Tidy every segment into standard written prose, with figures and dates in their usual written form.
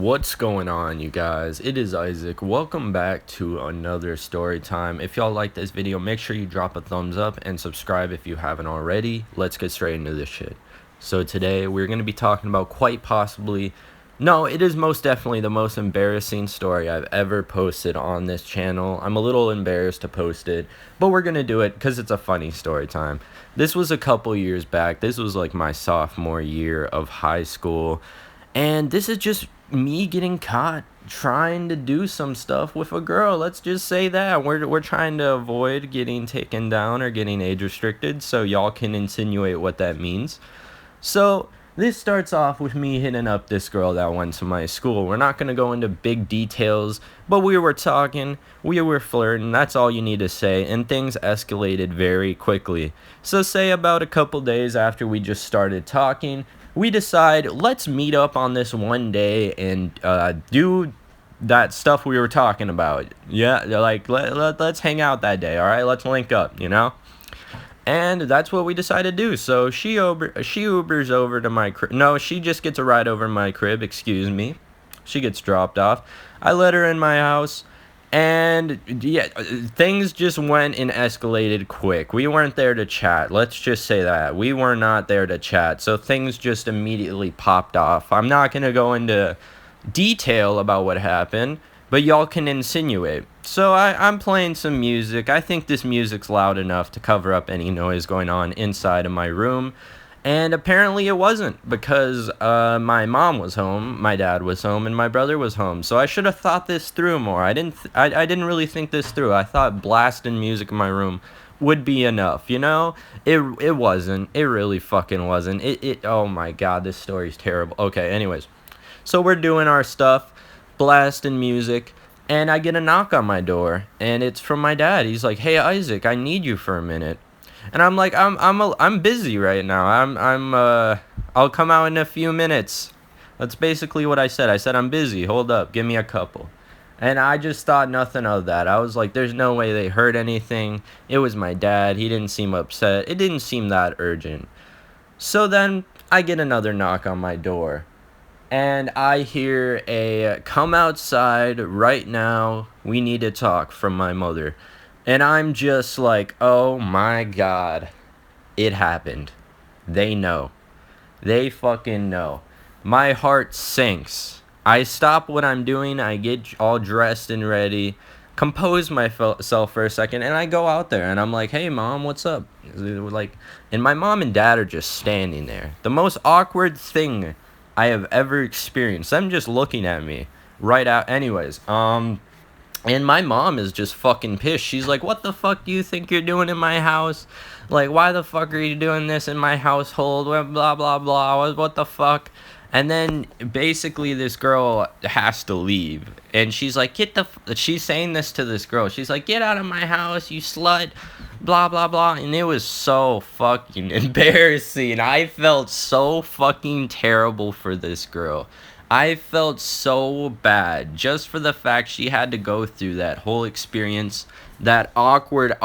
What's going on, you guys? It is Isaac. Welcome back to another story time. If y'all like this video, make sure you drop a thumbs up and subscribe if you haven't already. Let's get straight into this shit. So today we're going to be talking about quite possibly, no, it is most definitely the most embarrassing story I've ever posted on this channel. I'm a little embarrassed to post it, but we're going to do it because it's a funny story time. This was a couple years back. This was like my sophomore year of high school. And this is just me getting caught trying to do some stuff with a girl. Let's just say that. We're trying to avoid getting taken down or getting age restricted, so y'all can insinuate what that means. So this starts off with me hitting up this girl that went to my school. We're not going to go into big details, but we were talking, we were flirting, that's all you need to say, and things escalated very quickly. So say about a couple days after we just started talking, we decide, let's meet up on this one day and do that stuff we were talking about. Yeah, like, let's hang out that day, all right? Let's link up, you know? And that's what we decided to do. So she Ubers over to my crib. No, she just gets a ride over my crib, excuse me. She gets dropped off. I let her in my house. And yeah, things just went and escalated quick. We weren't there to chat. Let's just say that. We were not there to chat. So things just immediately popped off. I'm not going to go into detail about what happened, but y'all can insinuate. So I'm playing some music. I think this music's loud enough to cover up any noise going on inside of my room. And apparently it wasn't, because my mom was home, my dad was home, and my brother was home. So I should have thought this through more. I didn't really think this through. I thought blasting music in my room would be enough, you know? It wasn't. It really fucking wasn't. Oh my god, this story's terrible. Okay, anyways. So we're doing our stuff, blasting music, and I get a knock on my door, and it's from my dad. He's like, "Hey Isaac, I need you for a minute." And I'm like, I'm busy right now. I'll come out in a few minutes. That's basically what I said. I said, I'm busy. Hold up. Give me a couple. And I just thought nothing of that. I was like, there's no way they heard anything. It was my dad. He didn't seem upset. It didn't seem that urgent. So then I get another knock on my door. And I hear a "come outside right now. We need to talk" from my mother. And I'm just like, oh my god, it happened. They know. They fucking know. My heart sinks. I stop what I'm doing. I get all dressed and ready, compose myself for a second, and I go out there and I'm like, "Hey mom, what's up?" Like, and my mom and dad are just standing there. The most awkward thing I have ever experienced. Them just looking at me right out. Anyways, and my mom is just fucking pissed. She's like, "What the fuck do you think you're doing in my house? Like, why the fuck are you doing this in my household? Blah, blah, blah. What the fuck?" And then basically this girl has to leave. And she's like, she's saying this to this girl. She's like, "Get out of my house, you slut." Blah, blah, blah. And it was so fucking embarrassing. I felt so fucking terrible for this girl. I felt so bad just for the fact she had to go through that whole experience, that awkward,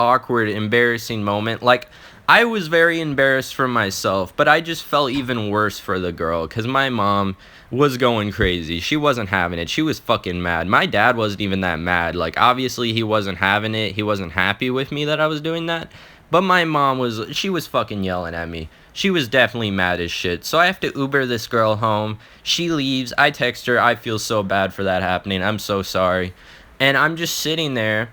embarrassing moment. Like, I was very embarrassed for myself, but I just felt even worse for the girl because my mom was going crazy. She wasn't having it. She was fucking mad. My dad wasn't even that mad. Like, obviously, he wasn't having it. He wasn't happy with me that I was doing that. But my mom she was fucking yelling at me. She was definitely mad as shit. So I have to Uber this girl home. She leaves. I text her. I feel so bad for that happening. I'm so sorry. And I'm just sitting there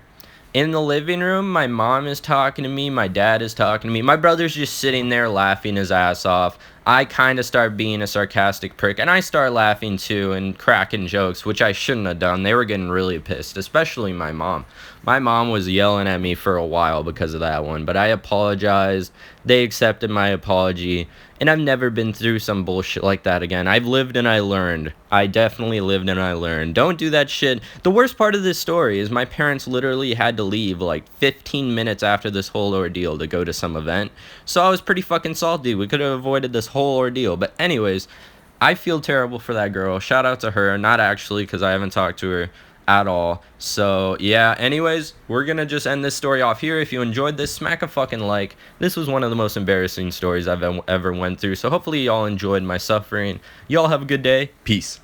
in the living room. My mom is talking to me. My dad is talking to me. My brother's just sitting there laughing his ass off. I kind of start being a sarcastic prick, and I start laughing too and cracking jokes, which I shouldn't have done. They were getting really pissed, especially my mom. My mom was yelling at me for a while because of that one, but I apologized. They accepted my apology, and I've never been through some bullshit like that again. I've lived and I learned. I definitely lived and I learned. Don't do that shit. The worst part of this story is my parents literally had to leave like 15 minutes after this whole ordeal to go to some event. So I was pretty fucking salty. We could have avoided this whole ordeal. But anyways, I feel terrible for that girl. Shout out to her. Not actually, because I haven't talked to her at all. So yeah, anyways, we're gonna just end this story off here. If you enjoyed this, smack a fucking like. This was one of the most embarrassing stories I've ever went through, so hopefully y'all enjoyed my suffering. Y'all have a good day. Peace.